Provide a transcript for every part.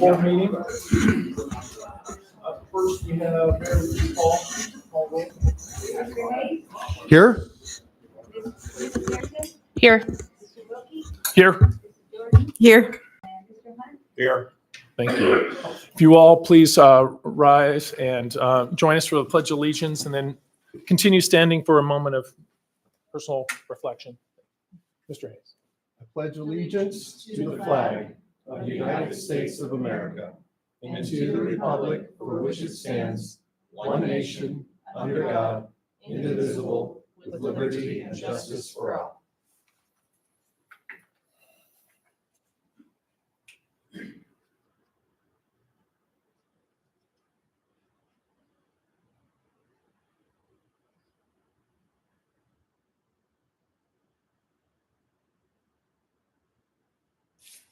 board meeting. First, we have Mary Paul roll. Here? Here. Here. Here. Here. Thank you. If you all please rise and join us for the Pledge of Allegiance, and then continue standing for a moment of personal reflection. Mr. Hayes. I pledge allegiance to the flag of the United States of America and to the republic for which it stands, one nation, under God, indivisible, with liberty and justice for all.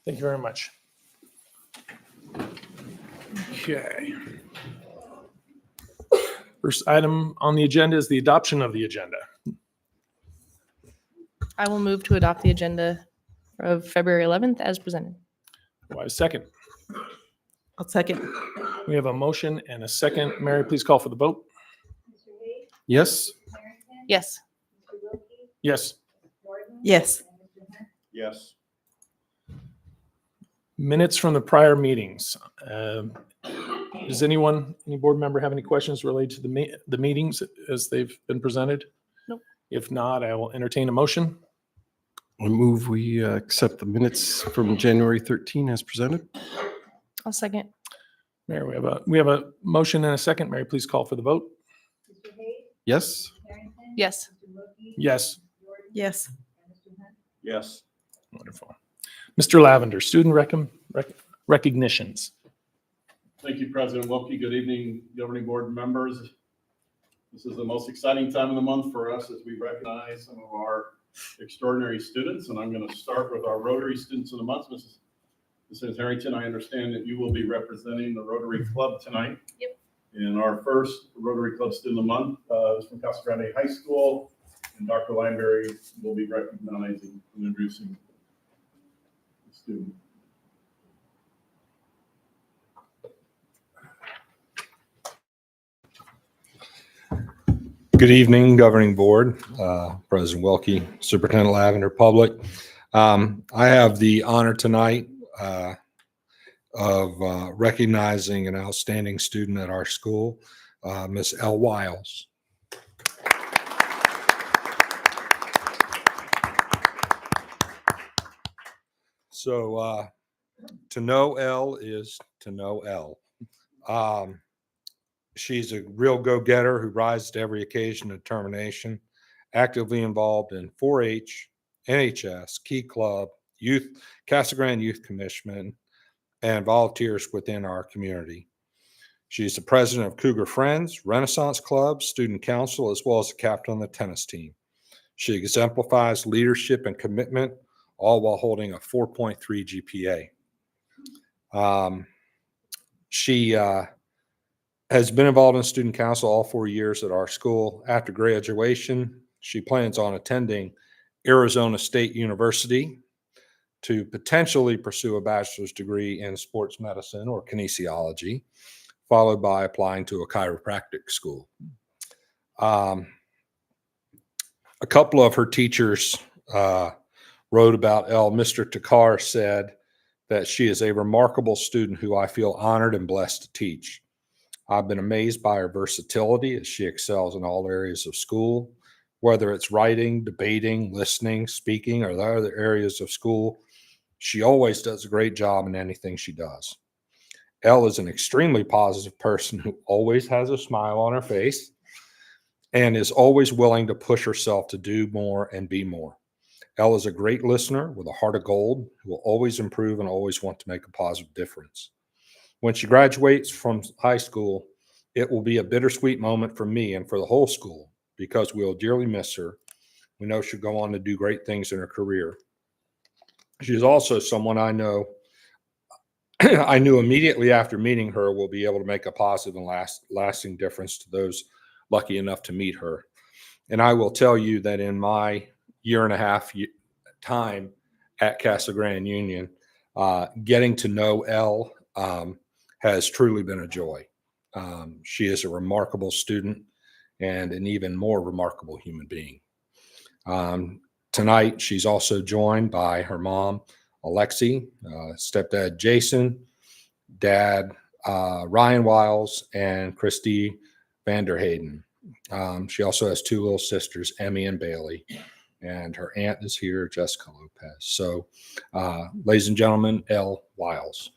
Thank you very much. Okay. First item on the agenda is the adoption of the agenda. I will move to adopt the agenda of February 11th as presented. Do I have a second? I'll second. We have a motion and a second. Mary, please call for the vote. Yes? Yes. Yes. Yes. Yes. Minutes from the prior meetings. Does any board member have any questions related to the meetings as they've been presented? Nope. If not, I will entertain a motion. I move we accept the minutes from January 13 as presented. I'll second. Mary, we have a motion and a second. Mary, please call for the vote. Yes? Yes. Yes. Yes. Yes. Wonderful. Mr. Lavender, student recognitions. Thank you, President Wilkie. Good evening, governing board members. This is the most exciting time of the month for us as we recognize some of our extraordinary students. And I'm going to start with our Rotary Students of the Month. Mrs. Harrington, I understand that you will be representing the Rotary Club tonight. Yep. And our first Rotary Club Student of the Month is from Casa Grande High School. And Dr. Lineberry will be recognizing and introducing the student. Good evening, Governing Board, President Wilkie, Superintendent Lavender, public. I have the honor tonight of recognizing an outstanding student at our school, Miss L. Wiles. So to know L is to know L. She's a real go-getter who rises to every occasion of determination, actively involved in 4-H, NHS, Key Club, Youth, Casa Grande Youth Commission, and volunteers within our community. She's the president of Cougar Friends, Renaissance Club, Student Council, as well as the captain on the tennis team. She exemplifies leadership and commitment, all while holding a 4.3 GPA. She has been involved in student council all 4 years at our school. After graduation, she plans on attending Arizona State University to potentially pursue a bachelor's degree in sports medicine or kinesiology, followed by applying to a chiropractic school. A couple of her teachers wrote about Elle. Mr. Takar said that she is a remarkable student who I feel honored and blessed to teach. I've been amazed by her versatility as she excels in all areas of school, whether it's writing, debating, listening, speaking, or the other areas of school. She always does a great job in anything she does. Elle is an extremely positive person who always has a smile on her face and is always willing to push herself to do more and be more. Elle is a great listener with a heart of gold who will always improve and always want to make a positive difference. When she graduates from high school, it will be a bittersweet moment for me and for the whole school because we'll dearly miss her. We know she'll go on to do great things in her career. She is also someone I know, I knew immediately after meeting her will be able to make a positive and lasting difference to those lucky enough to meet her. And I will tell you that in my year and a half time at Casa Grande Union, getting to know Elle has truly been a joy. She is a remarkable student and an even more remarkable human being. Tonight, she's also joined by her mom, Alexi, stepdad, Jason, dad, Ryan Wiles, and Christy Vanderhayden. She also has two little sisters, Emmy and Bailey, and her aunt is here, Jessica Lopez. So, ladies and gentlemen, Elle Wiles.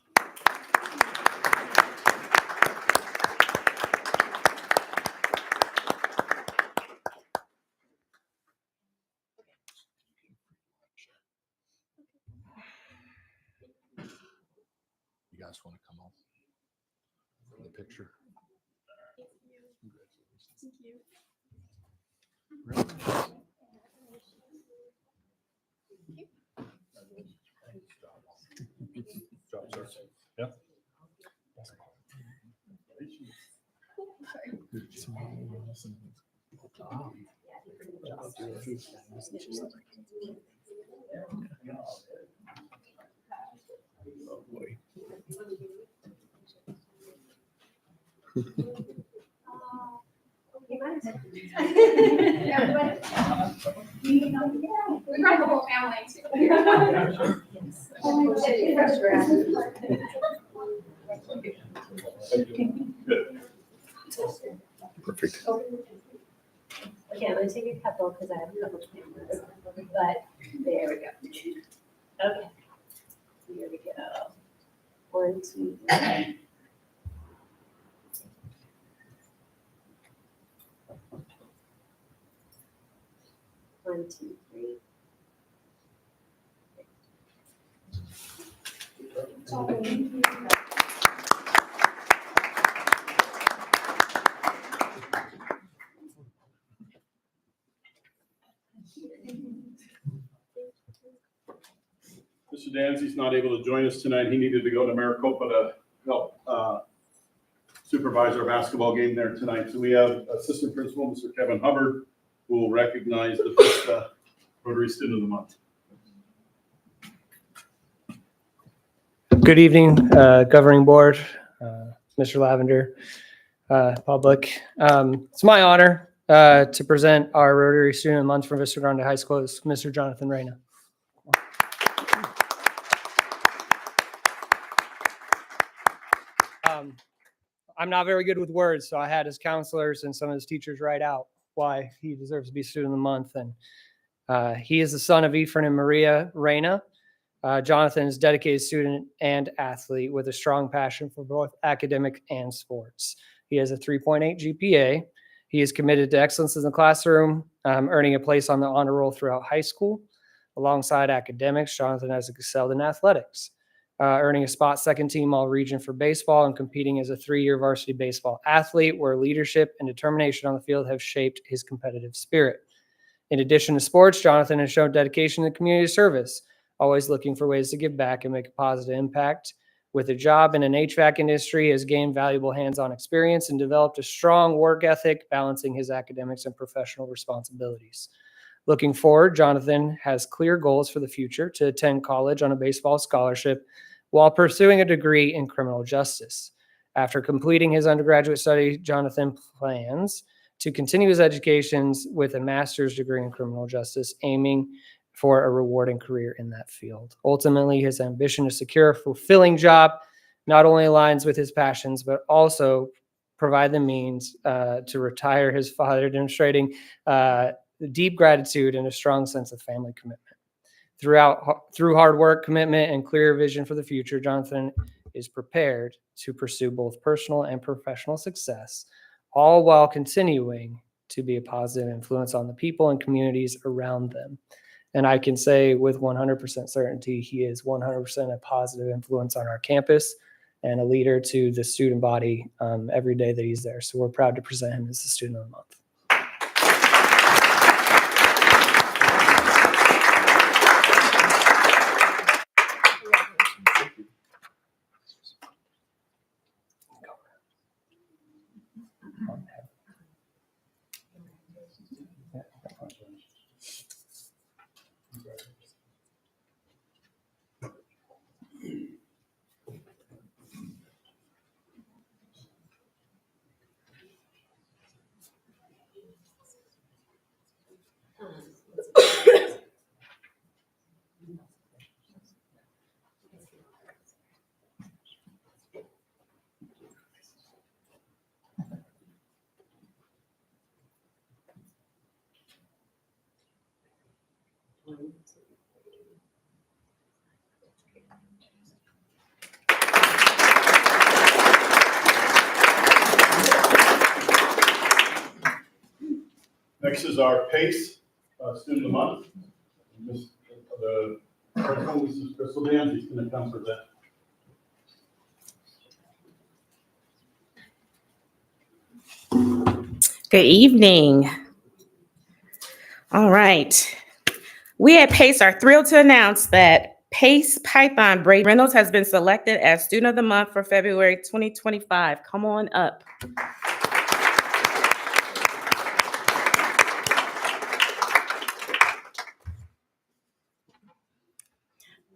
You guys want to come up for the picture? Yeah. We brought the whole family too. Perfect. Okay, I'm gonna take a couple because I have a couple cameras, but there we go. Okay, here we go. 1, 2, 3. One, two, three. Mr. Danzy's not able to join us tonight. He needed to go to Maricopa to help supervise our basketball game there tonight. So we have Assistant Principal, Mr. Kevin Hubbard, who will recognize the first Rotary Student of the Month. Good evening, Governing Board, Mr. Lavender, public. It's my honor to present our Rotary Student of the Month from Vista Grande High School, Mr. Jonathan Reyna. I'm not very good with words, so I had his counselors and some of his teachers write out why he deserves to be Student of the Month. And he is the son of Ephraim and Maria Reyna. Jonathan is a dedicated student and athlete with a strong passion for both academic and sports. He has a 3.8 GPA. He is committed to excellence in the classroom, earning a place on the honor roll throughout high school. Alongside academics, Jonathan has excelled in athletics, earning a spot second team all region for baseball and competing as a 3-year varsity baseball athlete, where leadership and determination on the field have shaped his competitive spirit. In addition to sports, Jonathan has shown dedication to community service, always looking for ways to give back and make a positive impact. With a job in an HVAC industry, he has gained valuable hands-on experience and developed a strong work ethic, balancing his academics and professional responsibilities. Looking forward, Jonathan has clear goals for the future: to attend college on a baseball scholarship while pursuing a degree in criminal justice. After completing his undergraduate study, Jonathan plans to continue his educations with a master's degree in criminal justice, aiming for a rewarding career in that field. Ultimately, his ambition to secure a fulfilling job not only aligns with his passions, but also provide the means to retire his father, demonstrating deep gratitude and a strong sense of family commitment. Through hard work, commitment, and clear vision for the future, Jonathan is prepared to pursue both personal and professional success, all while continuing to be a positive influence on the people and communities around them. And I can say with 100% certainty, he is 100% a positive influence on our campus and a leader to the student body every day that he's there. So we're proud to present him as the Student of the Month. Next is our PACE Student of the Month. The principal, Mrs. Crystal Danzy, is going to come present. Good evening. All right. We at PACE are thrilled to announce that PACE Python Braden Reynolds has been selected as Student of the Month for February 2025. Come on up.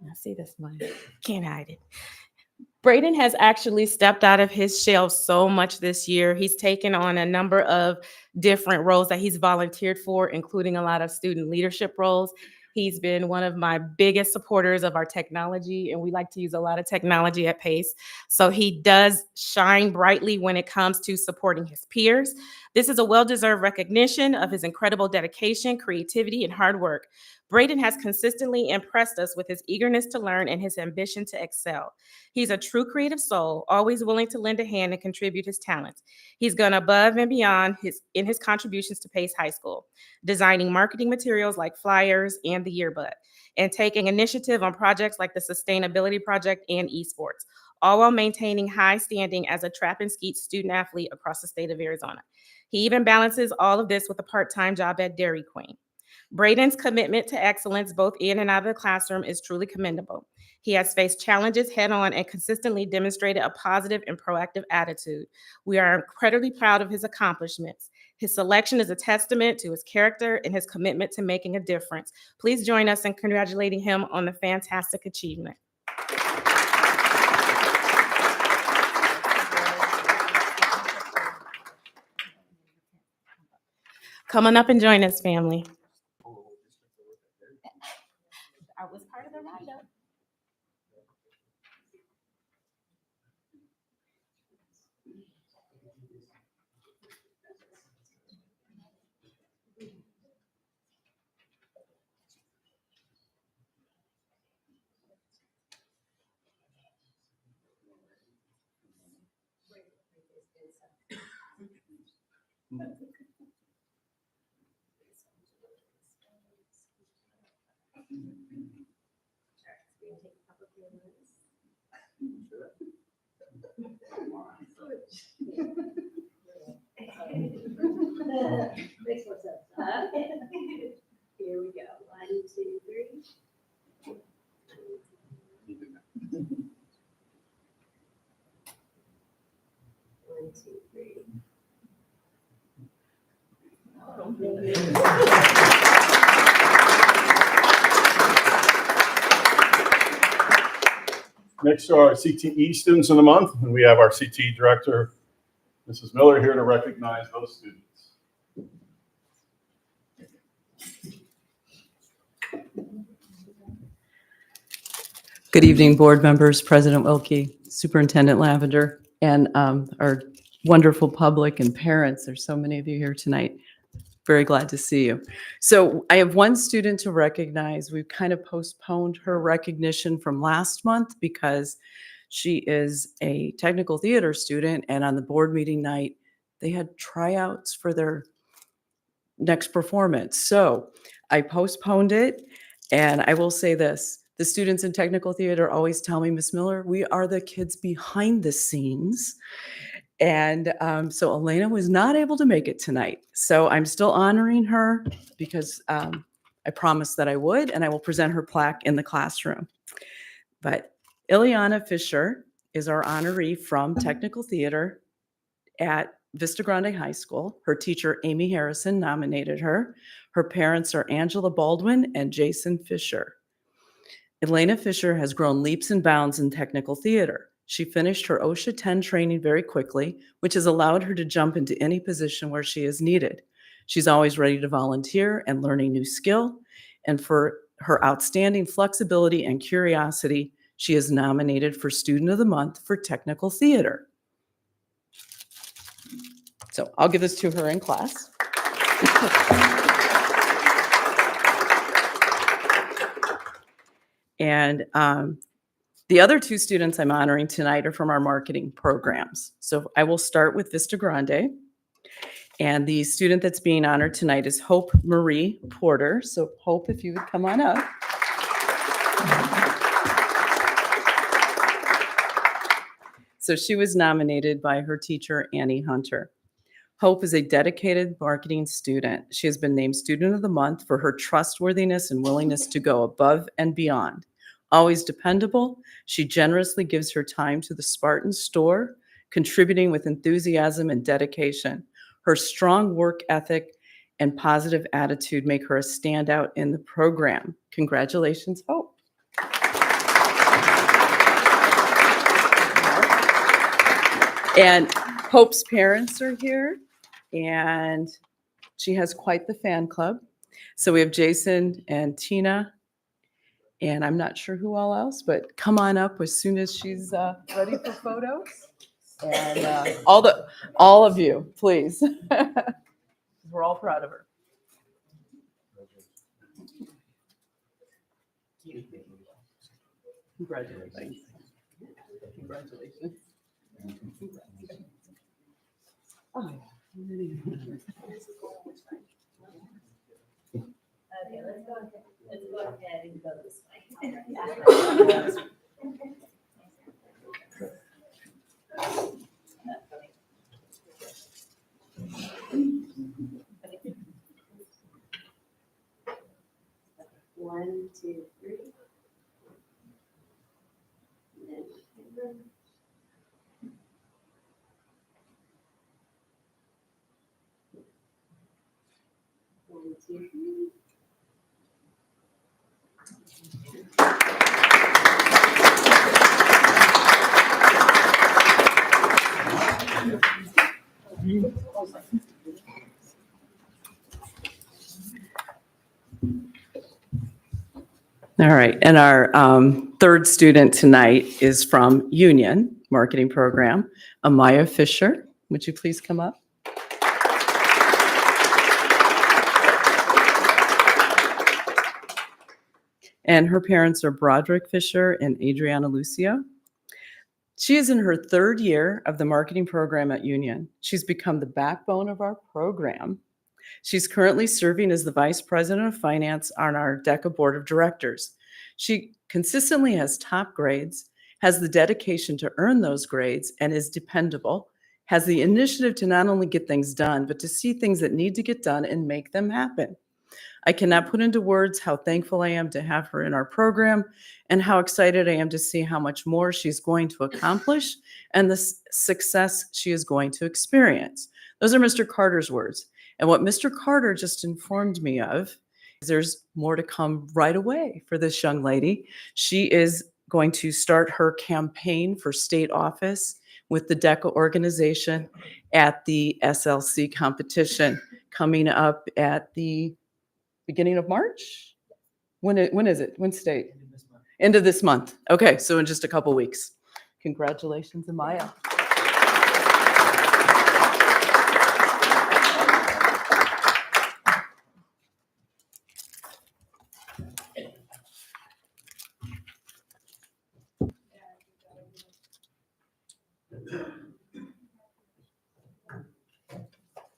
I see this one. Can't hide it. Braden has actually stepped out of his shell so much this year. He's taken on a number of different roles that he's volunteered for, including a lot of student leadership roles. He's been one of my biggest supporters of our technology, and we like to use a lot of technology at PACE. So he does shine brightly when it comes to supporting his peers. This is a well-deserved recognition of his incredible dedication, creativity, and hard work. Braden has consistently impressed us with his eagerness to learn and his ambition to excel. He's a true creative soul, always willing to lend a hand and contribute his talents. He's gone above and beyond in his contributions to PACE High School, designing marketing materials like flyers and the yearbook, and taking initiative on projects like the Sustainability Project and esports, all while maintaining high standing as a trap and skeet student athlete across the state of Arizona. He even balances all of this with a part-time job at Dairy Queen. Braden's commitment to excellence, both in and out of the classroom, is truly commendable. He has faced challenges head-on and consistently demonstrated a positive and proactive attitude. We are incredibly proud of his accomplishments. His selection is a testament to his character and his commitment to making a difference. Please join us in congratulating him on the fantastic achievement. Come on up and join us, family. I was part of the write-up. Makes more sense. Here we go. 1, 2, 3. One, two, three. Next are our CTE Students of the Month, and we have our CTE Director, Mrs. Miller, here to recognize those students. Good evening, board members, President Wilkie, Superintendent Lavender, and our wonderful public and parents. There's so many of you here tonight. Very glad to see you. So I have one student to recognize. We've kind of postponed her recognition from last month because she is a technical theater student, and on the board meeting night, they had tryouts for their next performance. So I postponed it, and I will say this. The students in technical theater always tell me, Miss Miller, we are the kids behind the scenes. And so Elena was not able to make it tonight. So I'm still honoring her because I promised that I would, and I will present her plaque in the classroom. But Ileana Fisher is our honoree from technical theater at Vista Grande High School. Her teacher, Amy Harrison, nominated her. Her parents are Angela Baldwin and Jason Fisher. Elena Fisher has grown leaps and bounds in technical theater. She finished her OSHA 10 training very quickly, which has allowed her to jump into any position where she is needed. She's always ready to volunteer and learn a new skill. And for her outstanding flexibility and curiosity, she is nominated for Student of the Month for Technical Theater. So I'll give this to her in class. And the other two students I'm honoring tonight are from our marketing programs. So I will start with Vista Grande. And the student that's being honored tonight is Hope Marie Porter. So Hope, if you would come on up. So she was nominated by her teacher, Annie Hunter. Hope is a dedicated marketing student. She has been named Student of the Month for her trustworthiness and willingness to go above and beyond. Always dependable, she generously gives her time to the Spartan store, contributing with enthusiasm and dedication. Her strong work ethic and positive attitude make her a standout in the program. Congratulations, Hope. And Hope's parents are here, and she has quite the fan club. So we have Jason and Tina, and I'm not sure who all else, but come on up as soon as she's ready for photos. And all of you, please. We're all proud of her. Congratulations. Congratulations. Oh. Okay, let's go ahead and go this way. 1, 2, 3. And then 1, 2, 3. All right, and our third student tonight is from Union Marketing Program, Amaya Fisher. Would you please come up? And her parents are Broderick Fisher and Adriana Lucio. She is in her third year of the marketing program at Union. She's become the backbone of our program. She's currently serving as the Vice President of Finance on our DECA Board of Directors. She consistently has top grades, has the dedication to earn those grades, and is dependable, has the initiative to not only get things done, but to see things that need to get done and make them happen. I cannot put into words how thankful I am to have her in our program and how excited I am to see how much more she's going to accomplish and the success she is going to experience. Those are Mr. Carter's words. And what Mr. Carter just informed me of is there's more to come right away for this young lady. She is going to start her campaign for state office with the DECA organization at the SLC competition coming up at the beginning of March? When is it? When state? End of this month. Okay, so in just a couple weeks. Congratulations, Amaya.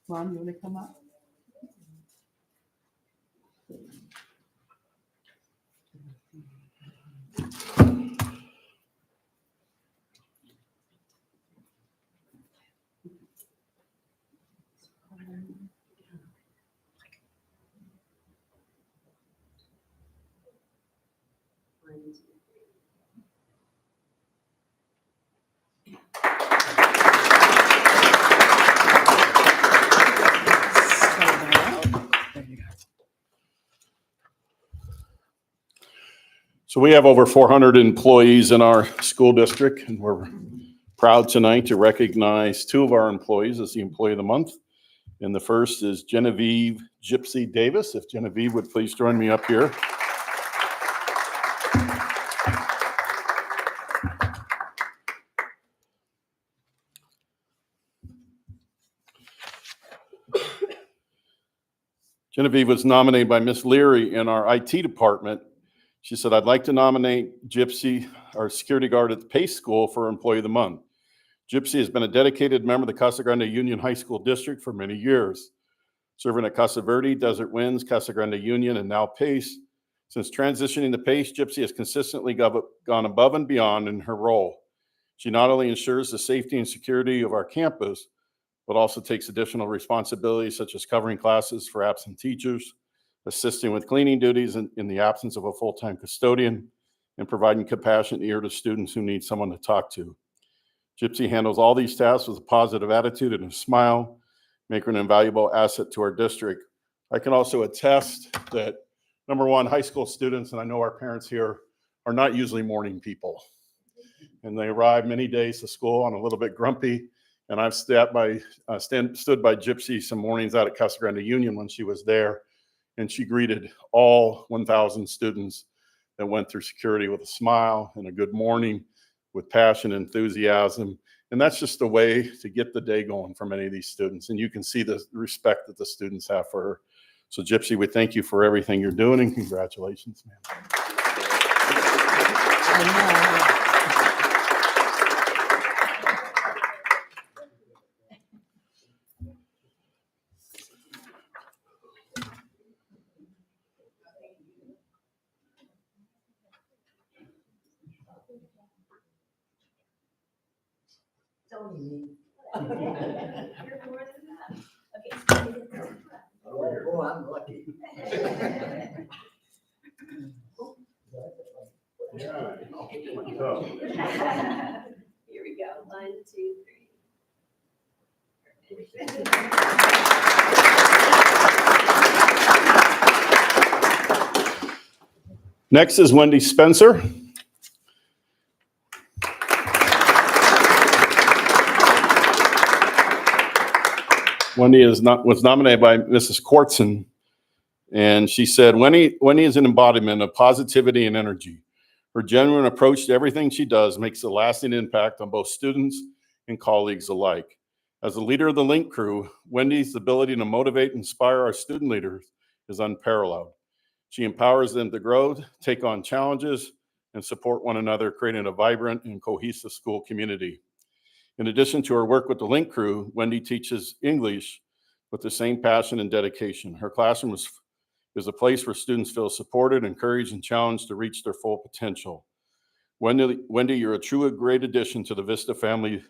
Mom, you want to come up? So we have over 400 employees in our school district, and we're proud tonight to recognize 2 of our employees as the Employee of the Month. And the first is Genevieve Gypsy Davis. If Genevieve would please join me up here. Genevieve was nominated by Miss Leary in our IT department. She said, I'd like to nominate Gypsy, our security guard at the Pace School, for Employee of the Month. Gypsy has been a dedicated member of the Casa Grande Union High School District for many years, serving at Casa Verde, Desert Winds, Casa Grande Union, and now Pace. Since transitioning to Pace, Gypsy has consistently gone above and beyond in her role. She not only ensures the safety and security of our campus, but also takes additional responsibilities such as covering classes for absent teachers, assisting with cleaning duties in the absence of a full-time custodian, and providing compassionate ear to students who need someone to talk to. Gypsy handles all these tasks with a positive attitude and a smile, making her an invaluable asset to our district. I can also attest that, number one, high school students, and I know our parents here, are not usually morning people. And they arrive many days to school on a little bit grumpy. And I've stood by Gypsy some mornings out at Casa Grande Union when she was there. And she greeted all 1,000 students that went through security with a smile and a good morning, with passion and enthusiasm. And that's just the way to get the day going for many of these students. And you can see the respect that the students have for her. So Gypsy, we thank you for everything you're doing, and congratulations, man. Oh, I'm lucky. Yeah. Here we go. 1, 2, 3. Next is Wendy Spencer. Wendy was nominated by Mrs. Quartzen, and she said, Wendy is an embodiment of positivity and energy. Her genuine approach to everything she does makes a lasting impact on both students and colleagues alike. As a leader of the Link crew, Wendy's ability to motivate and inspire our student leaders is unparalleled. She empowers them to grow, take on challenges, and support one another, creating a vibrant and cohesive school community. In addition to her work with the Link crew, Wendy teaches English with the same passion and dedication. Her classroom is a place where students feel supported, encouraged, and challenged to reach their full potential. Wendy, you're a true great addition to the Vista family.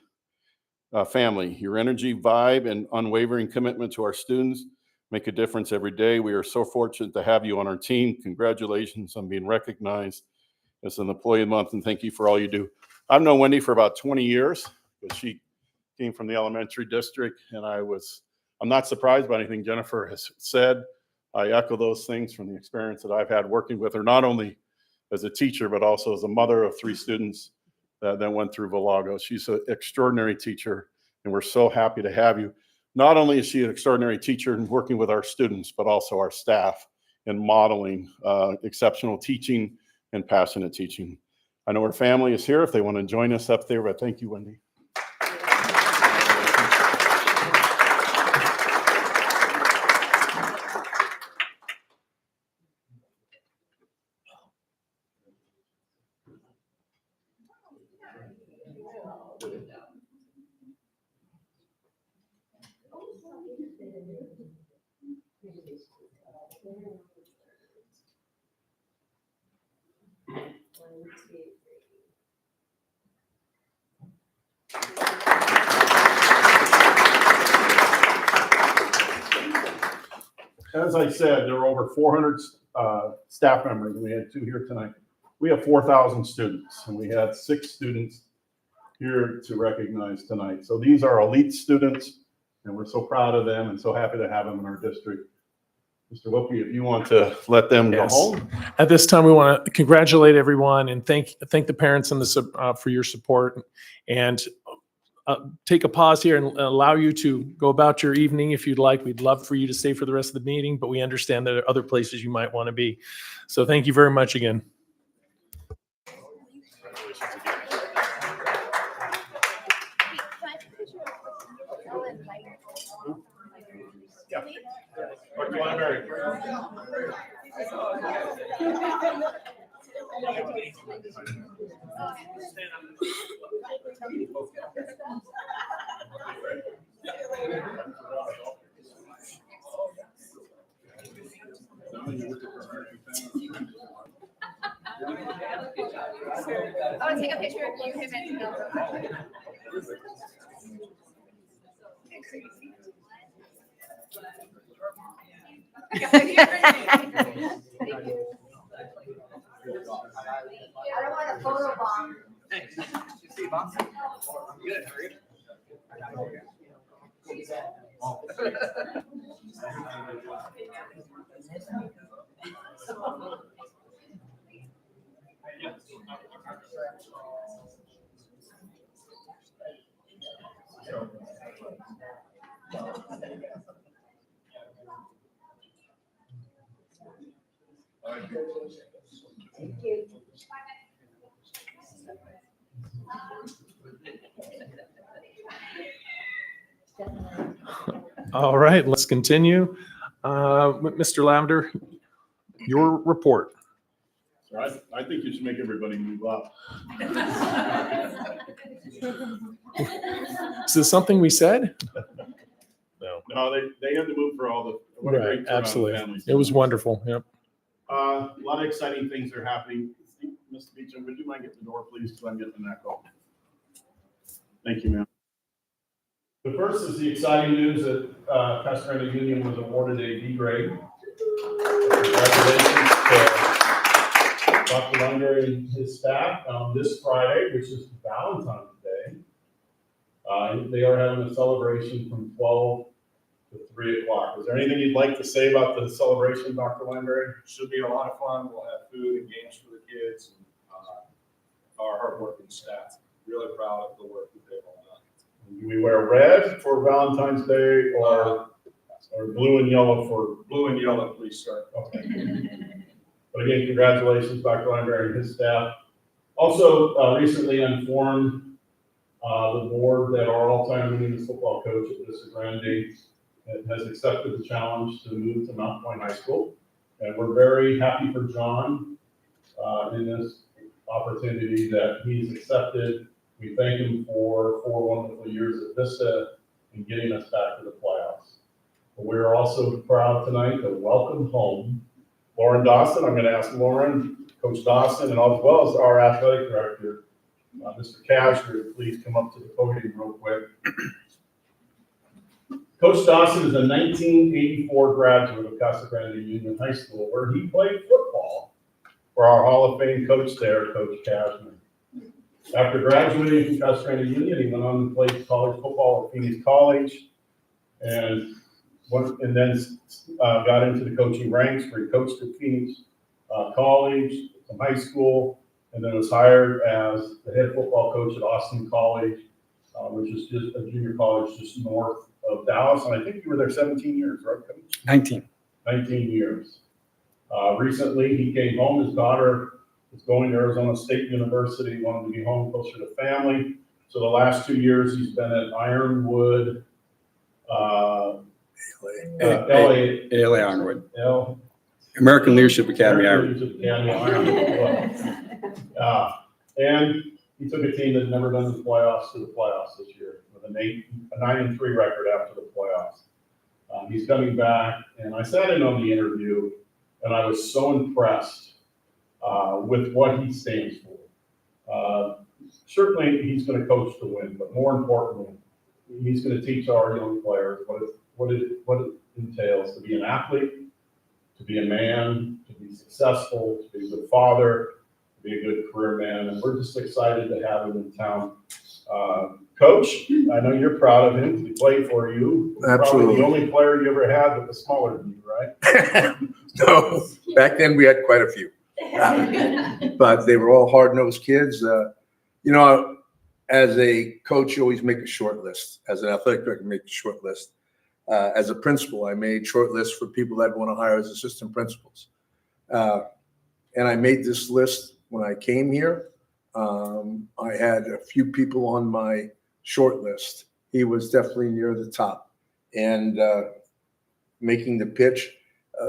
Your energy, vibe, and unwavering commitment to our students make a difference every day. We are so fortunate to have you on our team. Congratulations on being recognized as an Employee of the Month, and thank you for all you do. I've known Wendy for about 20 years, but she came from the elementary district, and I'm not surprised by anything Jennifer has said. I echo those things from the experience that I've had working with her, not only as a teacher, but also as a mother of 3 students that went through Valago. She's an extraordinary teacher, and we're so happy to have you. Not only is she an extraordinary teacher in working with our students, but also our staff in modeling exceptional teaching and passionate teaching. I know her family is here if they want to join us up there, but thank you, Wendy. As I said, there were over 400 staff members, and we had 2 here tonight. We have 4,000 students, and we had 6 students here to recognize tonight. So these are elite students, and we're so proud of them and so happy to have them in our district. Mr. Wilkie, if you want to let them go home. At this time, we want to congratulate everyone and thank the parents and for your support, and take a pause here and allow you to go about your evening if you'd like. We'd love for you to stay for the rest of the meeting, but we understand that there are other places you might want to be. So thank you very much again. Or do you want to marry? I don't want a photo bomb. All right, let's continue. Mr. Lavender, your report. So I think you should make everybody move up. Is this something we said? No, they had to move for all the, what a great turnout of Absolutely. families. It was wonderful. Yep. A lot of exciting things are happening. Mr. Beecham, would you mind getting the door, please, because I'm getting an echo. Thank you, ma'am. The first is the exciting news that Casa Grande Union was awarded a B grade. Congratulations to Dr. Lunger and his staff on this Friday, which is Valentine's Day. They are having a celebration from 12 to 3 o'clock. Is there anything you'd like to say about the celebration, Dr. Landry? Should be a lot of fun. We'll have food and games for the kids and our hardworking staff. Really proud of the work that they've all done. Do we wear red for Valentine's Day or blue and yellow for? Blue and yellow, please, sir. Okay. But again, congratulations, Dr. Landry and his staff. Also, recently informed the board that our all-time women's football coach at Casa Grande has accepted the challenge to move to Mount Point High School. And we're very happy for John in this opportunity that he's accepted. We thank him for 4 wonderful years at Vista and getting us back to the playoffs. But we're also proud tonight to welcome home Lauren Dawson. I'm going to ask Lauren, Coach Dawson, and as well as our athletic director, Mr. Casher, to please come up to the podium real quick. Coach Dawson is a 1984 graduate of Casa Grande Union High School, where he played football for our Hall of Fame coach there, Coach Cashman. After graduating from Casa Grande Union, he went on to play college football at Phoenix College, and then got into the coaching ranks, where he coached at Phoenix College, some high school, and then was hired as the head football coach at Austin College, which is just a junior college just north of Dallas. And I think you were there 17 years, right, Coach? 19. 19 years. Recently, he came home. His daughter is going to Arizona State University, wanted to be home closer to family. So the last 2 years, he's been at Ironwood, ALA Ironwood. American Leadership Academy Ironwood. And he took a team that had never been to the playoffs this year with a 9-3 record after the playoffs. He's coming back, and I sat in on the interview, and I was so impressed with what he stands for. Certainly, he's going to coach to win, but more importantly, he's going to teach our young players what it entails to be an athlete, to be a man, to be successful, to be a good father, to be a good career man, and we're just excited to have him in town. Coach, I know you're proud of him. He played for you. Absolutely. Probably the only player you ever had that was smaller than you, right? No, back then we had quite a few, but they were all hard-nosed kids. You know, as a coach, you always make a short list. As an athletic director, make a short list. As a principal, I made short lists for people that want to hire as assistant principals. And I made this list when I came here. I had a few people on my short list. He was definitely near the top. And making the pitch,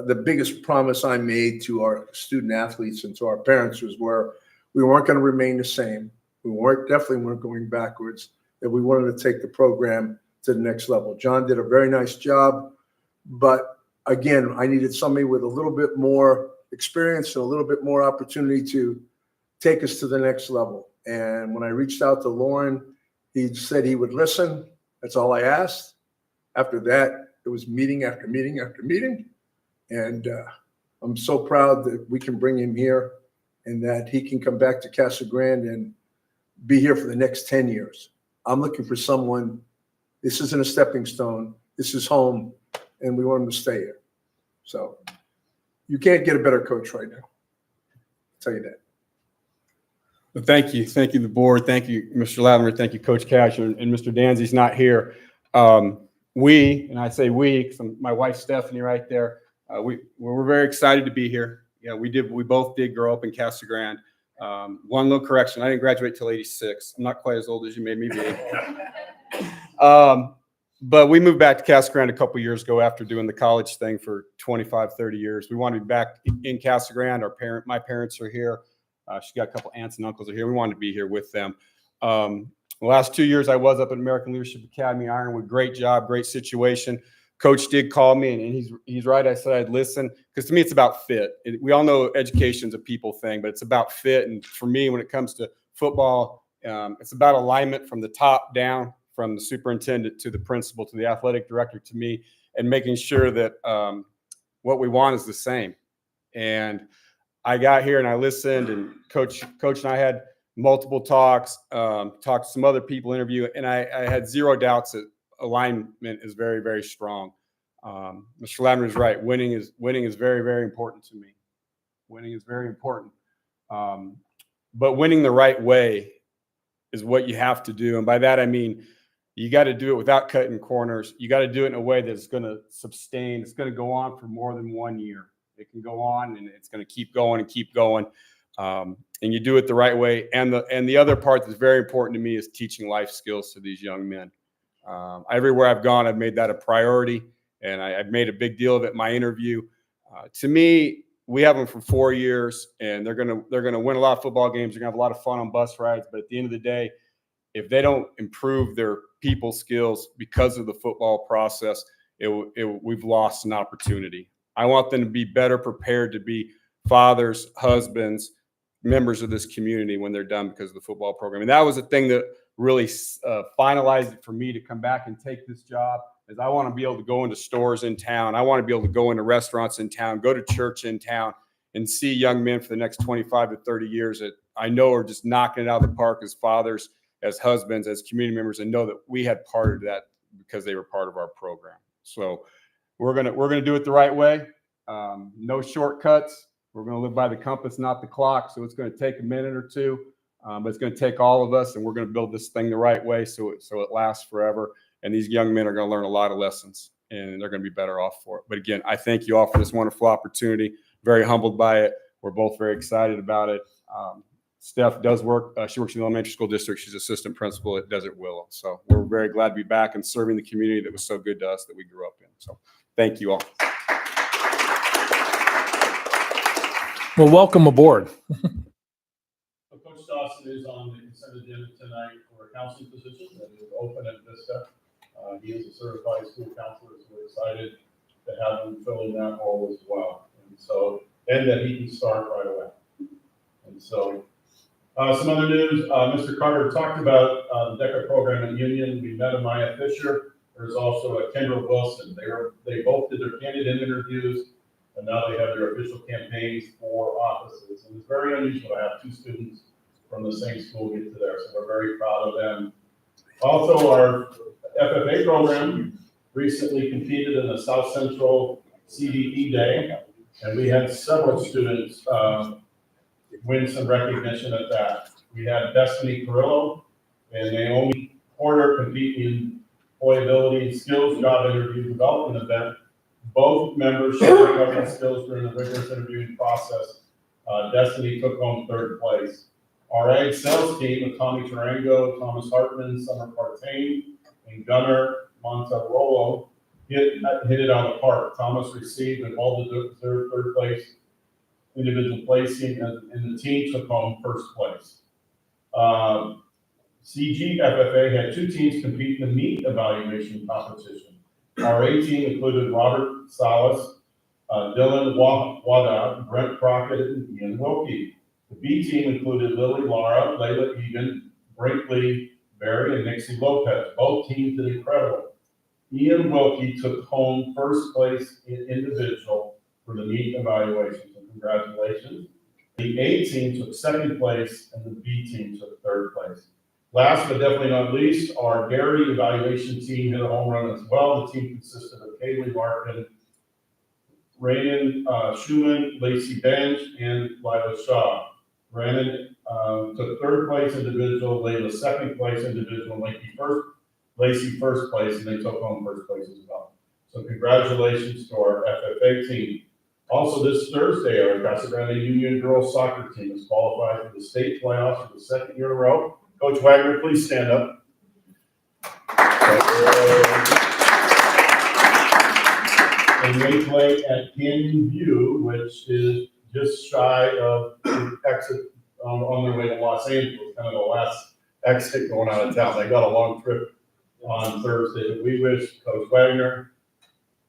the biggest promise I made to our student athletes and to our parents was where we weren't going to remain the same. We definitely weren't going backwards, that we wanted to take the program to the next level. John did a very nice job, but again, I needed somebody with a little bit more experience and a little bit more opportunity to take us to the next level. And when I reached out to Lauren, he said he would listen. That's all I asked. After that, it was meeting after meeting after meeting. And I'm so proud that we can bring him here and that he can come back to Casa Grande and be here for the next 10 years. I'm looking for someone, this isn't a stepping stone, this is home, and we want him to stay here. So you can't get a better coach right now. I'll tell you that. Well, thank you. Thank you, the board. Thank you, Mr. Latimer. Thank you, Coach Cash, and Mr. Danzy's not here. We, and I say we, because my wife Stephanie right there, we're very excited to be here. You know, we both did grow up in Casa Grande. One little correction, I didn't graduate till 86. I'm not quite as old as you made me be. But we moved back to Casa Grande a couple years ago after doing the college thing for 25, 30 years. We wanted to be back in Casa Grande. My parents are here. She's got a couple aunts and uncles are here. We wanted to be here with them. The last 2 years I was up at American Leadership Academy, Ironwood. Great job, great situation. Coach did call me, and he's right. I said I'd listen, because to me it's about fit. We all know education's a people thing, but it's about fit. And for me, when it comes to football, it's about alignment from the top down, from the superintendent to the principal to the athletic director to me, and making sure that what we want is the same. And I got here and I listened, and Coach and I had multiple talks, talked to some other people, interview, and I had zero doubts that alignment is very, very strong. Mr. Latimer is right. Winning is very, very important to me. Winning is very important. But winning the right way is what you have to do. And by that, I mean, you got to do it without cutting corners. You got to do it in a way that's going to sustain. It's going to go on for more than 1 year. It can go on, and it's going to keep going and keep going. And you do it the right way. And the other part that's very important to me is teaching life skills to these young men. Everywhere I've gone, I've made that a priority, and I've made a big deal of it in my interview. To me, we have them for 4 years, and they're gonna win a lot of football games. They're gonna have a lot of fun on bus rides. But at the end of the day, if they don't improve their people skills because of the football process, we've lost an opportunity. I want them to be better prepared to be fathers, husbands, members of this community when they're done because of the football program. And that was the thing that really finalized it for me to come back and take this job, is I want to be able to go into stores in town. I want to be able to go into restaurants in town, go to church in town, and see young men for the next 25 to 30 years that I know are just knocking it out of the park as fathers, as husbands, as community members, and know that we had part of that because they were part of our program. So we're gonna do it the right way. No shortcuts. We're going to live by the compass, not the clock. So it's going to take a minute or two, but it's going to take all of us, and we're going to build this thing the right way so it lasts forever. And these young men are going to learn a lot of lessons, and they're going to be better off for it. But again, I thank you all for this wonderful opportunity. Very humbled by it. We're both very excited about it. Steph does work. She works in the elementary school district. She's assistant principal at Desert Willow. So we're very glad to be back and serving the community that was so good to us that we grew up in. So thank you all. Well, welcome aboard. Coach Dawson is on the consent agenda tonight for a counseling position that is open at Vista. He is a certified school counselor, so we're excited to have him fill in that role as well. And that he can start right away. And so, some other news, Mr. Carter talked about the DECA program in Union. We met Amaya Fisher. There's also a Kendra Wilson. They both did their candidate interviews, and now they have their official campaigns for offices. And it's very unusual to have two students from the same school get to there, so we're very proud of them. Also, our FFA program recently competed in the South Central CDE Day, and we had several students win some recognition at that. We had Destiny Carrillo and Naomi Porter compete in employability and skills job interview development event. Both members showed recovery skills during the rigorous interviewing process. Destiny took home third place. Our ag sales team with Tommy Tarango, Thomas Hartman, Summer Partain, and Gunnar Monterolo hit it out of the park. Thomas received an all-deserved third place individual placing, and the team took home first place. CGFFA had two teams compete in the meat evaluation competition. Our A team included Robert Salas, Dylan Wada, Brent Crockett, and Ian Wilkie. The B team included Lily Lara, Layla Egan, Brinkley Berry, and Nixie Lopez. Both teams did incredible. Ian Wilkie took home first place in individual for the meet evaluation. So congratulations. The A team took second place and the B team took third place. Last but definitely not least, our Gary evaluation team hit a home run as well. The team consisted of Kaylee Markin, Raymond Schumann, Lacey Bench, and Lila Shaw. Brandon took third place individual, Layla second place individual, Lacey first place, and they took home first place as well. So congratulations to our FFA team. Also this Thursday, our Casa Grande Union girls soccer team is qualified for the state playoffs for the second year in a row. Coach Wagner, please stand up. And they play at Canyon View, which is just shy of the exit on their way to Los Angeles, kind of the last exit going out of town. They got a long trip on Thursday, but we wish Coach Wagner,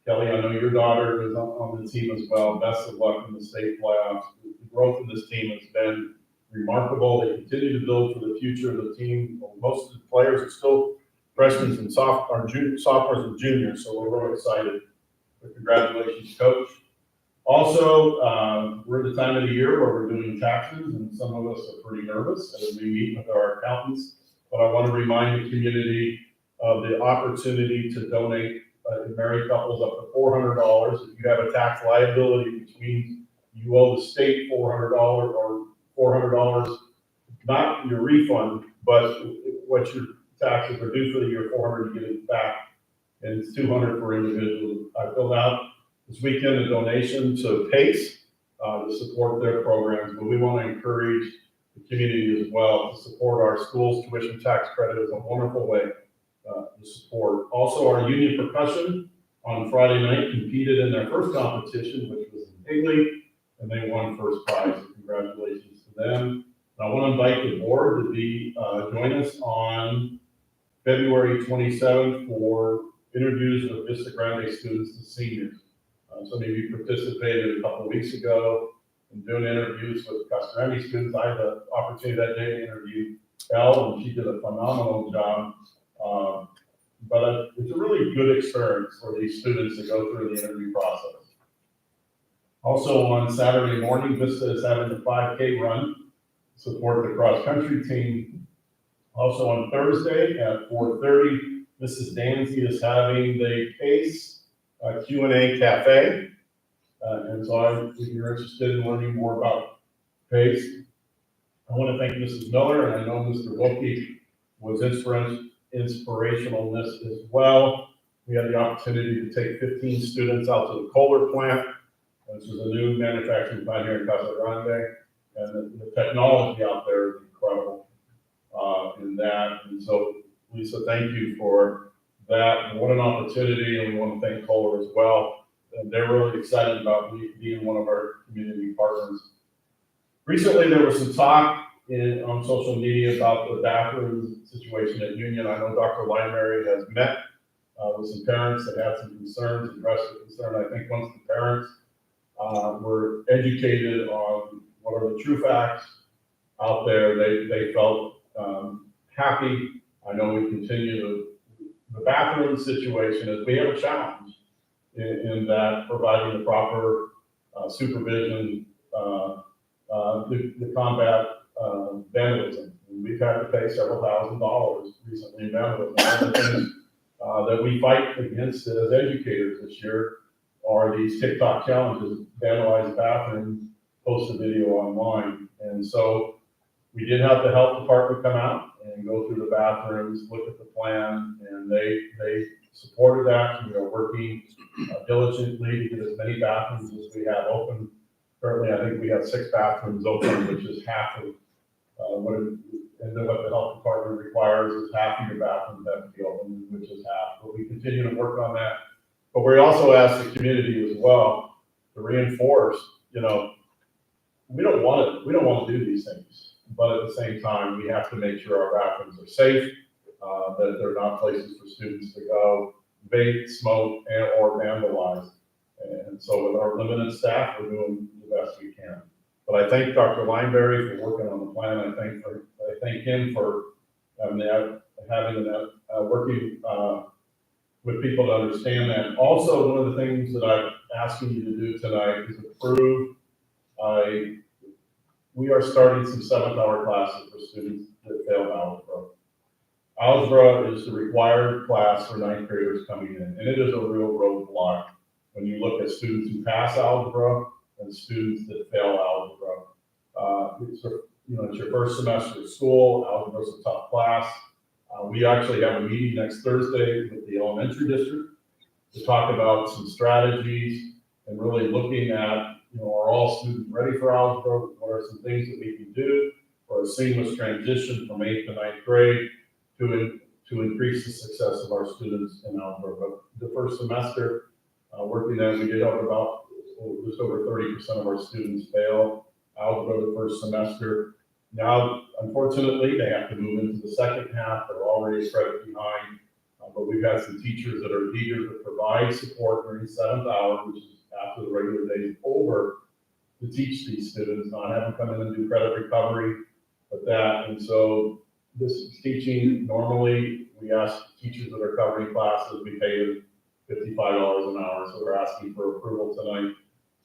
Kelly, I know your daughter is on the team as well. Best of luck in the state playoffs. The growth of this team has been remarkable. They continue to build for the future of the team. Most of the players are still freshmen and sophomores and juniors, so we're really excited. But congratulations, Coach. Also, we're at the time of the year where we're doing taxes, and some of us are pretty nervous as we meet with our accountants. But I want to remind the community of the opportunity to donate to married couples up to $400. If you have a tax liability, which means you owe the state $400 or $400, not your refund, but what your taxes are due for the year, $400, you get it back, and it's $200 for individuals. I filled out this weekend a donation to PACE to support their programs, but we want to encourage the community as well to support our schools. Tuition tax credit is a wonderful way to support. Also, our union percussion on Friday night competed in their first competition, which was in Higley, and they won first prize. So congratulations to them. And I want to invite the board to join us on February 27th for interviews with Vista Grande students and seniors. Some of you participated a couple of weeks ago in doing interviews with Casa Grande students. I had the opportunity that day to interview Elle, and she did a phenomenal job. But it's a really good experience for these students to go through the interview process. Also on Saturday morning, Vista is having a 5K run to support the cross-country team. Also on Thursday at 4:30, Mrs. Danzy is having the PACE Q&A Cafe. And so if you're interested in learning more about PACE, I want to thank Mrs. Miller, and I know Mr. Wilkie was inspirational in this as well. We had the opportunity to take 15 students out to the Kohler plant, which is a new manufacturing plant here in Casa Grande, and the technology out there is incredible in that. And so, Lisa, thank you for that. And what an opportunity, and we want to thank Kohler as well. And they're really excited about being one of our community partners. Recently, there was some talk on social media about the bathroom situation at Union. I know Dr. Linemary has met with some parents that had some concerns, addressed the concern. I think once the parents were educated on what are the true facts out there, they felt happy. I know we continue the bathroom situation is we have a challenge in that providing the proper supervision to combat vandalism. And we've had to pay several $1,000s recently in vandalism. One of the things that we fight against as educators this year are these TikTok challenges, vandalize the bathroom, post a video online. And so we did have the health department come out and go through the bathrooms, look at the plan, and they supported that. We are working diligently to get as many bathrooms as we have open. Currently, I think we have 6 bathrooms open, which is half of and then what the health department requires is half of your bathrooms have to be open, which is half. But we continue to work on that. But we also ask the community as well to reinforce, we don't want to do these things. But at the same time, we have to make sure our bathrooms are safe, that they're not places for students to go vape, smoke, or vandalize. And so with our limited staff, we're doing the best we can. But I thank Dr. Lineberry for working on the plan. I thank him for having working with people to understand that. Also, one of the things that I'm asking you to do tonight is approve. We are starting some 7th hour classes for students that failed algebra. Algebra is the required class for 9th graders coming in, and it is a real roadblock when you look at students who pass algebra and students that fail algebra. It's your first semester of school. Algebra is a tough class. We actually have a meeting next Thursday with the elementary district to talk about some strategies and really looking at, are all students ready for algebra? What are some things that we can do for a seamless transition from 8th to 9th grade to increase the success of our students in algebra? But the first semester, working there, we did have about just over 30% of our students fail algebra the first semester. Now, unfortunately, they have to move into the second half. They're already a credit behind. But we've had some teachers that are eager to provide support during 7th hour, which is after the regular day is over, to teach these students, not have them come in and do credit recovery, but that. And so this is teaching. Normally, we ask teachers that are covering classes, we pay them $55 an hour. So we're asking for approval tonight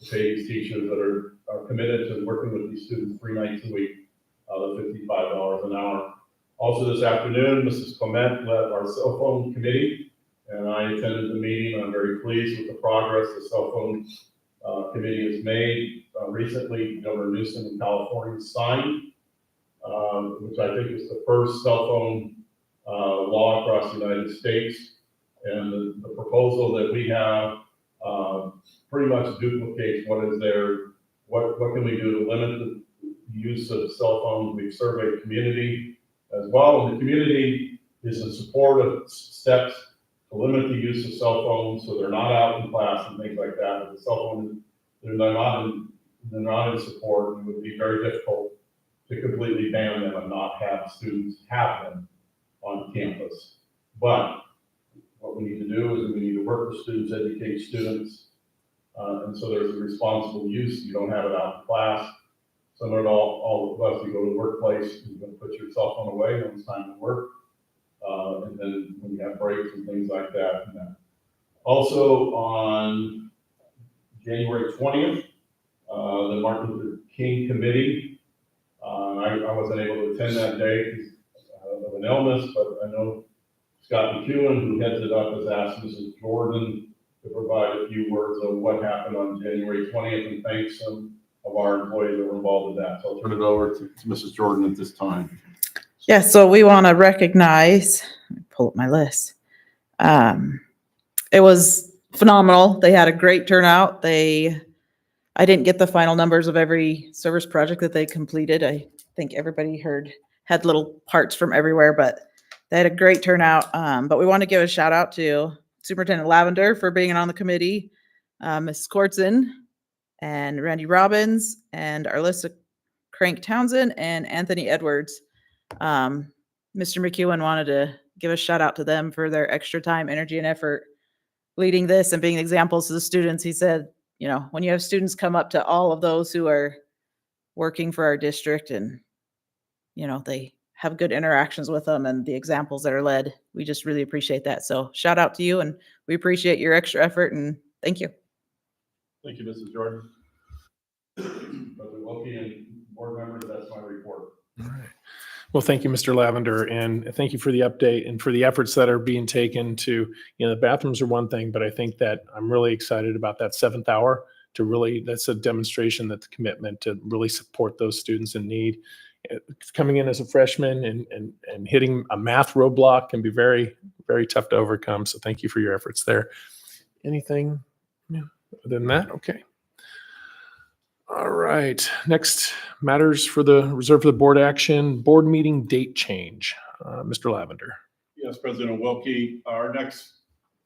to pay these teachers that are committed to working with these students 3 nights a week, the $55 an hour. Also this afternoon, Mrs. Clement led our cell phone committee, and I attended the meeting. I'm very pleased with the progress the cell phone committee has made. Recently, Governor Newsom in California signed, which I think is the first cell phone law across the United States. And the proposal that we have pretty much duplicates what is there. What can we do to limit the use of cell phones? We've surveyed the community as well, and the community is in support of steps to limit the use of cell phones so they're not out in class and things like that. But the cell phone, they're not in support, and it would be very difficult to completely ban them and not have students have them on campus. But what we need to do is we need to work with students, educate students, and so there's a responsible use. You don't have it out in class. Similar to all of us, you go to the workplace, you're going to put your cell phone away when it's time to work, and then when you have breaks and things like that. Also on January 20th, the Martin Luther King Committee, I wasn't able to attend that day because of an illness, but I know Scott McEwen, who heads it up, has asked Mrs. Jordan to provide a few words of what happened on January 20th and thank some of our employees that were involved in that. So I'll turn it over to Mrs. Jordan at this time. Yeah, so we want to recognize, let me pull up my list. It was phenomenal. They had a great turnout. I didn't get the final numbers of every service project that they completed. I think everybody had little parts from everywhere, but they had a great turnout. But we want to give a shout out to Superintendent Lavender for being on the committee, Ms. Kortzen, and Randy Robbins, and Arlissa Crank Townsend, and Anthony Edwards. Mr. McEwen wanted to give a shout out to them for their extra time, energy, and effort leading this and being examples to the students. He said, when you have students come up to all of those who are working for our district and, they have good interactions with them and the examples that are led, we just really appreciate that. So shout out to you, and we appreciate your extra effort, and thank you. Thank you, Mrs. Jordan. President Wilkie and board members, that's my report. All right. Well, thank you, Mr. Lavender, and thank you for the update and for the efforts that are being taken to, the bathrooms are one thing, but I think that I'm really excited about that 7th hour that's a demonstration that the commitment to really support those students in need. Coming in as a freshman and hitting a math roadblock can be very, very tough to overcome. So thank you for your efforts there. Anything other than that? Okay. All right. Next matters for the reserve for the board action, board meeting date change. Mr. Lavender. Yes, President Wilkie, our next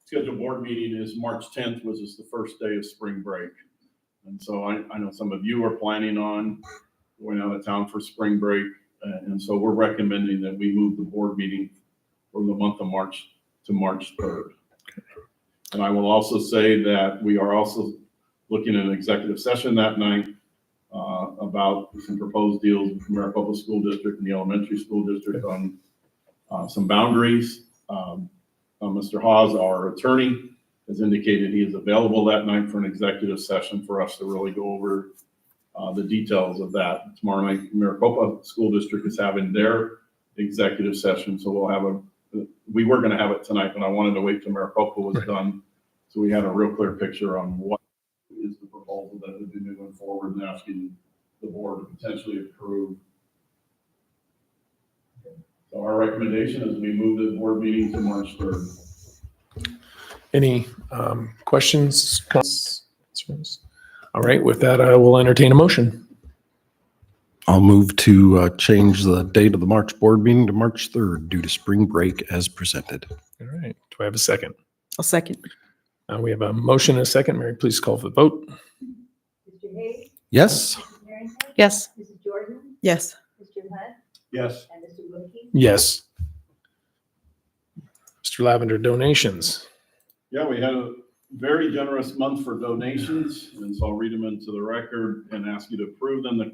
scheduled board meeting is March 10th, which is the first day of spring break. And so I know some of you are planning on going out of town for spring break. And so we're recommending that we move the board meeting from the month of March to March 3rd. And I will also say that we are also looking at an executive session that night about some proposed deals with the Marietta Public School District and the elementary school district on some boundaries. Mr. Hawes, our attorney, has indicated he is available that night for an executive session for us to really go over the details of that. Tomorrow night, Maricopa School District is having their executive session, so we'll have we were gonna have it tonight, but I wanted to wait till Maricopa was done. So we had a real clear picture on what is the proposal that would be moving forward and asking the board to potentially approve. So our recommendation is we move the board meeting to March 3rd. Any questions, comments, concerns? All right, with that, I will entertain a motion. I'll move to change the date of the March board meeting to March 3rd due to spring break as presented. All right, do I have a second? I'll second. We have a motion and a second. Mary, please call for the vote. Mr. Hayes? Yes. Mrs. Harrington? Yes. Mrs. Jordan? Yes. Mr. Hunt? Yes. And Mr. Wilkie? Yes. Mr. Lavender, donations. Yeah, we had a very generous month for donations, and so I'll read them into the record and ask you to approve them. The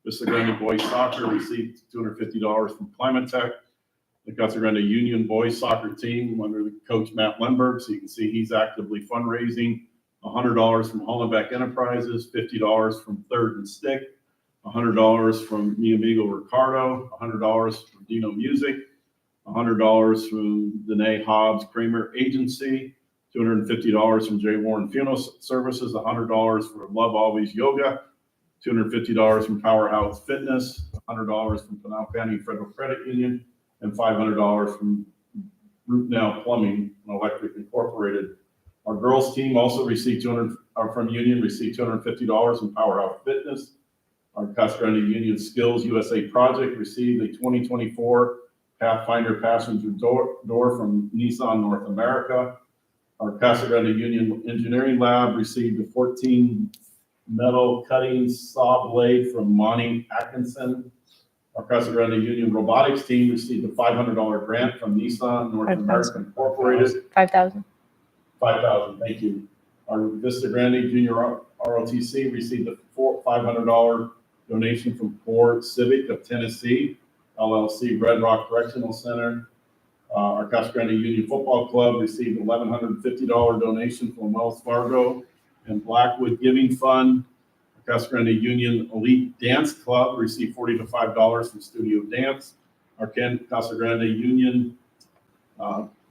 Vista Grande Boys Soccer received $250 from Climate Tech. The Casa Grande Union Boys Soccer Team under Coach Matt Lemberg, so you can see he's actively fundraising. $100 from Hollenbeck Enterprises, $50 from Third and Stick, $100 from mi amigo Ricardo, $100 from Dino Music, $100 from Danae Hobbs Kramer Agency, $250 from J. Warren Funeral Services, $100 from Love Always Yoga, $250 from Powerhouse Fitness, $100 from Pinal County Federal Credit Union, and $500 from Root Now Plumbing and Electric Incorporated. Our girls team also received from Union received $250 from Powerhouse Fitness. Our Casa Grande Union Skills USA project received a 2024 Pathfinder passenger door from Nissan North America. Our Casa Grande Union Engineering Lab received a 14 metal cutting saw blade from Monty Atkinson. Our Casa Grande Union Robotics team received a $500 grant from Nissan North America Incorporated. 5,000. 5,000, thank you. Our Vista Grande Junior ROTC received a $500 donation from Ford Civic of Tennessee, LLC Red Rock Correctional Center. Our Casa Grande Union Football Club received an $1,150 donation from Wells Fargo and Blackwood Giving Fund. Our Casa Grande Union Elite Dance Club received $40 to $5 from Studio Dance. Our Casa Grande Union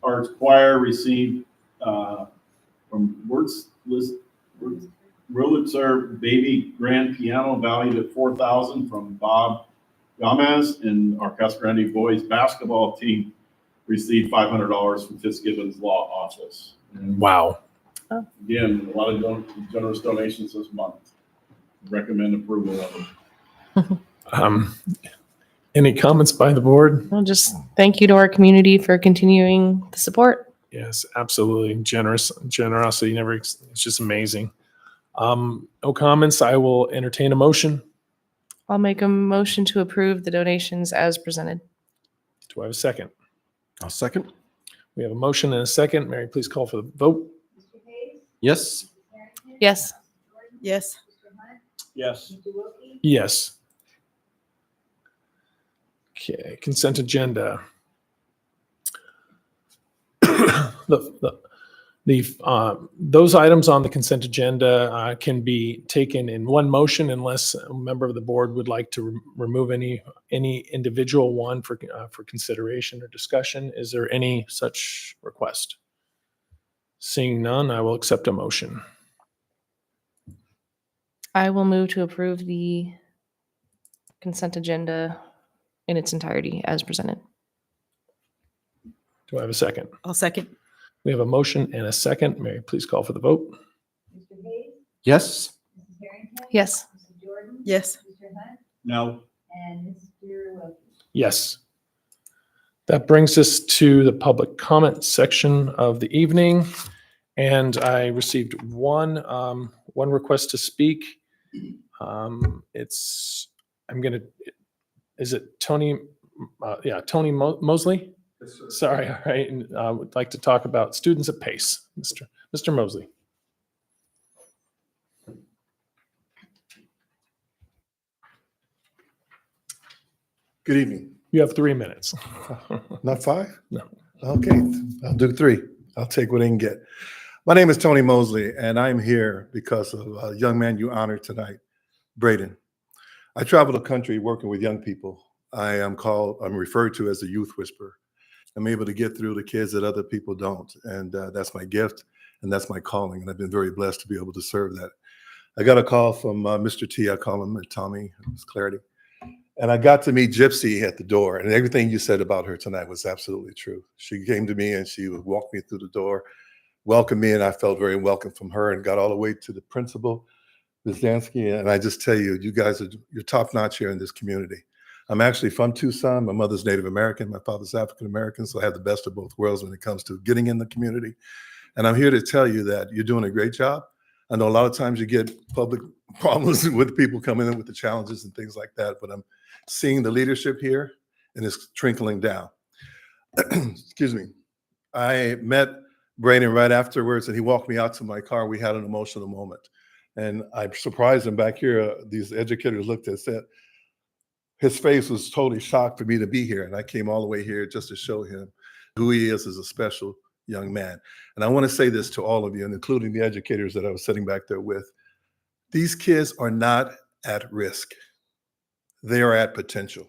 Arts Choir received from Wurlitzer Baby Grand Piano valued at $4,000 from Bob Gomez, and our Casa Grande Boys Basketball Team received $500 from Fitzgibbon's Law Office. And wow. again, a lot of generous donations this month. Recommend approval of them. Any comments by the board? Well, just thank you to our community for continuing the support. Yes, absolutely. Generosity never, it's just amazing. No comments. I will entertain a motion. I'll make a motion to approve the donations as presented. Do I have a second? I'll second. We have a motion and a second. Mary, please call for the vote. Mr. Hayes? Yes. Mrs. Harrington? Yes. Mrs. Jordan? Yes. Mr. Hunt? Yes. Mr. Wilkie? Yes. Okay, consent agenda. Those items on the consent agenda can be taken in one motion unless a member of the board would like to remove any individual one for consideration or discussion. Is there any such request? Seeing none, I will accept a motion. I will move to approve the consent agenda in its entirety as presented. Do I have a second? I'll second. We have a motion and a second. Mary, please call for the vote. Mr. Hayes? Yes. Mrs. Harrington? Yes. Mrs. Jordan? Yes. Mr. Hunt? No. And Mr. Wilkie? Yes. That brings us to the public comment section of the evening. And I received one request to speak. Is it Tony? Tony Mosley? Yes, sir. Sorry, all right. And I would like to talk about students at PACE. Mr. Mosley. Good evening. You have 3 minutes. Not 5? No. Okay, I'll do 3. I'll take what I can get. My name is Tony Mosley, and I'm here because of a young man you honored tonight, Braden. I travel the country working with young people. I'm referred to as the youth whisperer. I'm able to get through to kids that other people don't, and that's my gift, and that's my calling, and I've been very blessed to be able to serve that. I got a call from Mr. T, I call him Tommy, it's Clarity. And I got to meet Gypsy at the door, and everything you said about her tonight was absolutely true. She came to me and she walked me through the door, welcomed me, and I felt very welcome from her, and got all the way to the principal, Ms. Dansky. And I just tell you, you guys you're top notch here in this community. I'm actually from Tucson. My mother's Native American, my father's African American, so I have the best of both worlds when it comes to getting in the community. And I'm here to tell you that you're doing a great job. I know a lot of times you get public problems with people coming in with the challenges and things like that, but I'm seeing the leadership here and it's trickling down. Excuse me. I met Braden right afterwards and he walked me out to my car. We had an emotional moment. And I surprised him back here. These educators looked and said, his face was totally shocked for me to be here. And I came all the way here just to show him who he is as a special young man. And I want to say this to all of you, and including the educators that I was sitting back there with. These kids are not at risk. They are at potential.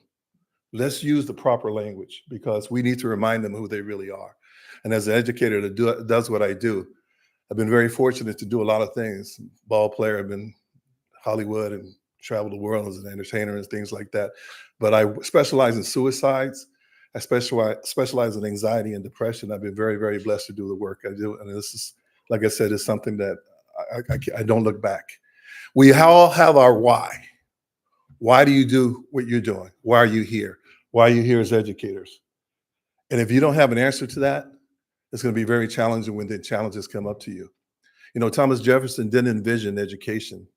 Let's use the proper language because we need to remind them who they really are. And as an educator that does what I do, I've been very fortunate to do a lot of things. Ball player, I've been Hollywood and traveled the world as an entertainer and things like that. But I specialize in suicides. I specialize in anxiety and depression. I've been very, very blessed to do the work I do. And this is, like I said, is something that I don't look back. We all have our why. Why do you do what you're doing? Why are you here? Why are you here as educators? And if you don't have an answer to that, it's going to be very challenging when the challenges come up to you. You know, Thomas Jefferson didn't envision education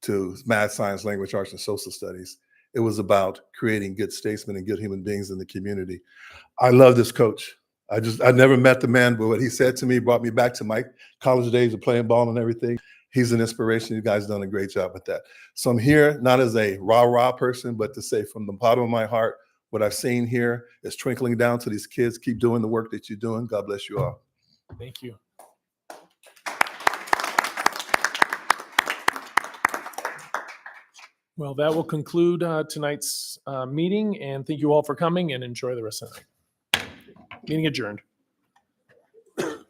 to math, science, language, arts, and social studies. It was about creating good statesmen and good human beings in the community. I love this coach. I never met the man, but what he said to me brought me back to my college days of playing ball and everything. He's an inspiration. You guys done a great job with that. So I'm here not as a rah-rah person, but to say from the bottom of my heart, what I've seen here is trickling down to these kids. Keep doing the work that you're doing. God bless you all. Thank you. Well, that will conclude tonight's meeting, and thank you all for coming, and enjoy the rest of the night. Meeting adjourned.